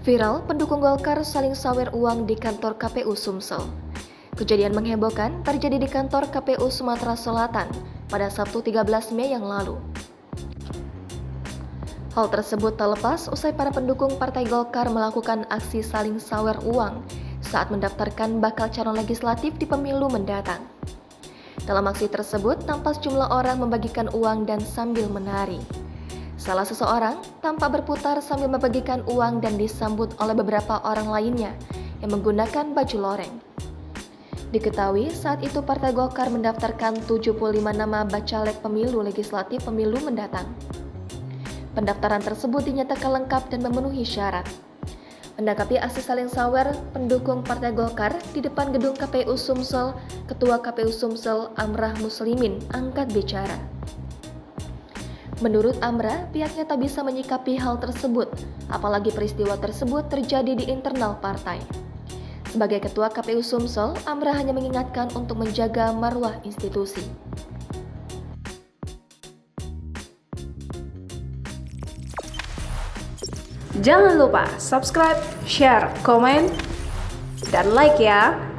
Viral, pendukung Golkar saling sawer uang di kantor KPU Sumsel. Kejadian menghebohkan terjadi di kantor KPU Sumatera Selatan pada Sabtu 13 Mei yang lalu. Hal tersebut tak lepas usai para pendukung Partai Golkar melakukan aksi saling sawer uang saat mendaftarkan bakal calon legislatif di pemilu mendatang. Dalam aksi tersebut, tampak sejumlah orang membagikan uang dan sambil menari. Salah seseorang tampak berputar sambil membagikan uang dan disambut oleh beberapa orang lainnya yang menggunakan baju loreng. Diketahui saat itu Partai Golkar mendaftarkan 75 nama bacalek pemilu legislatif pemilu mendatang. Pendaftaran tersebut dinyatakan lengkap dan memenuhi syarat. Menanggapi aksi saling sawer pendukung Partai Golkar di depan gedung KPU Sumsel, Ketua KPU Sumsel Amrah Muslimin angkat bicara. Menurut Amrah, pihaknya tak bisa menyikapi hal tersebut, apalagi peristiwa tersebut terjadi di internal partai. Sebagai Ketua KPU Sumsel, Amrah hanya mengingatkan untuk menjaga marwah institusi. Jangan lupa subscribe, share, komen, dan like ya!